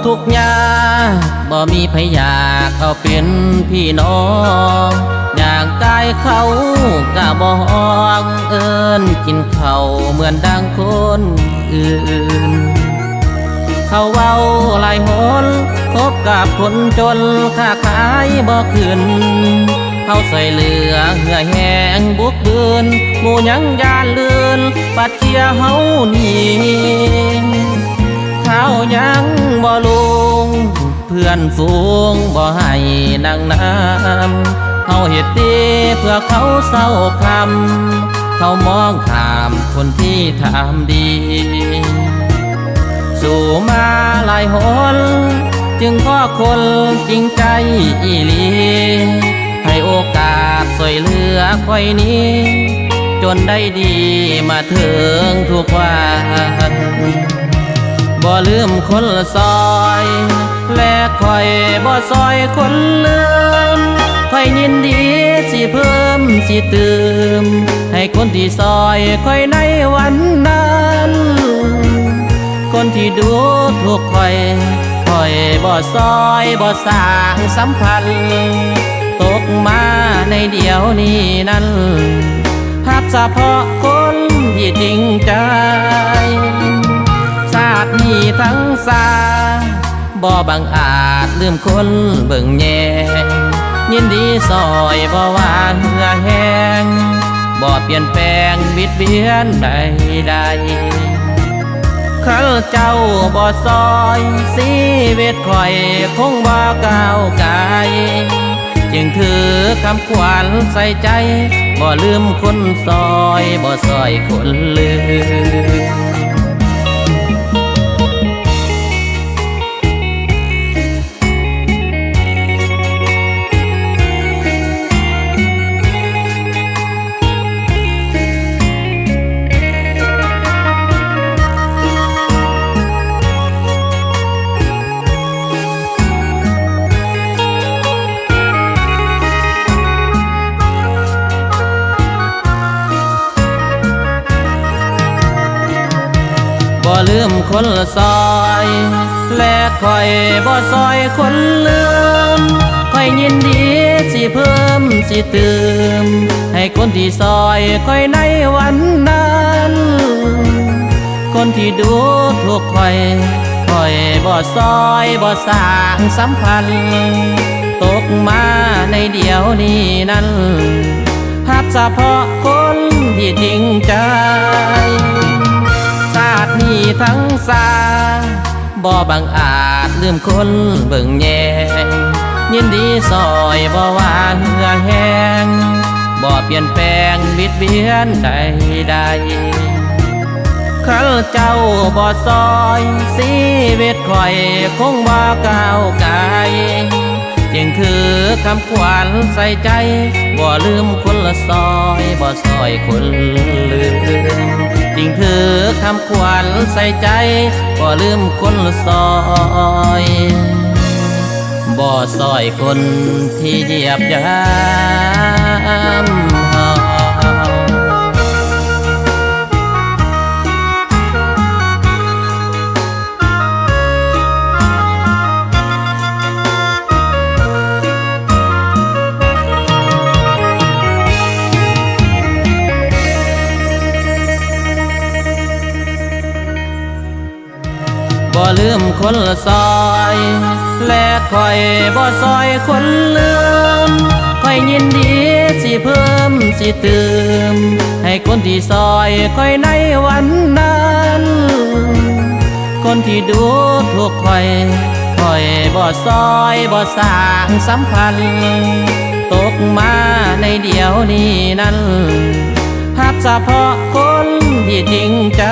ทุกยากบ่มีไผอยากเขาเป็นพี่น้องอย่างกายเขาก็บ่ห้องเอิ้นกินข้าวเหมือนดังคนอื่นเขาเว้าหลายหนคบกับคนจนค้าขายบ่ขึ้นเขาใส่เหลือเหือแห้งบุกบืนหมู่ยังยานเลือนปัดเชียเฮานี่เขายังบ่ลุงเพื่อนฝูงบ่ให้นั่งน้ำเขาเฮ็ดดีเพื่อเขาเศร้าคำเขามองข้ามคนที่ทำดีสู่มาหลายหนจึงขอคนจริงใจอีหลีให้โอกาสช่วยเหลือค่อยนี้จนได้ดีมาถึงทุกวันบ่ลืมคนซอยและค่อยบ่ซอยคนลืมค่อยยินดีสิเพิ่มสิเติมให้คนที่ซอยค่อยในวันนั้นคนที่ดูถูกค่อยบ่ซอยบ่สร้างสัมพันธ์ตกมาในเดียวนี้นั้นหักเฉพาะคนที่จริงใจชาตินี้ทั้งสาบ่บังอาจลืมคนเบิ่งแยงยินดีซอยบ่ว่าเหือแห้งบ่เปลี่ยนแปลงบิดเบียนใดข้าเจ้าบ่ซอยชีวิตข่อยคงบ่ก้าวไกลจึงถือคำขวัญใส่ใจบ่ลืมคนซอยบ่ซอยคนลืมบ่ลืมคนซอยและค่อยบ่ซอยคนลืมค่อยยินดีสิเพิ่มสิเติมให้คนที่ซอยค่อยในวันนั้นคนที่ดูถูกค่อยบ่ซอยบ่สร้างสัมพันธ์ตกมาในเดียวนี้นั้นหักเฉพาะคนที่จริงใจชาตินี้ทั้งสาบ่บังอาจลืมคนเบิ่งแยงยินดีซอยบ่ว่าเหือแห้งบ่เปลี่ยนแปลงบิดเบียนใดข้าเจ้าบ่ซอยชีวิตข่อยคงบ่ก้าวไกลจึงถือคำขวัญใส่ใจบ่ลืมคนละซอยบ่ซอยคนลืมจึงถือคำขวัญใส่ใจบ่ลืมคนละซอยบ่ซอยคนที่เหยียบย่ำเฮาบ่ลืมคนซอยและค่อยบ่ซอยคนลืมค่อยยินดีสิเพิ่มสิเติมให้คนที่ซอยค่อยในวันนั้นคนที่ดูถูกค่อยบ่ซอยบ่สร้างสัมพันธ์ตกมาในเดียวนี้นั้นหักเฉพาะคนที่จริงใจ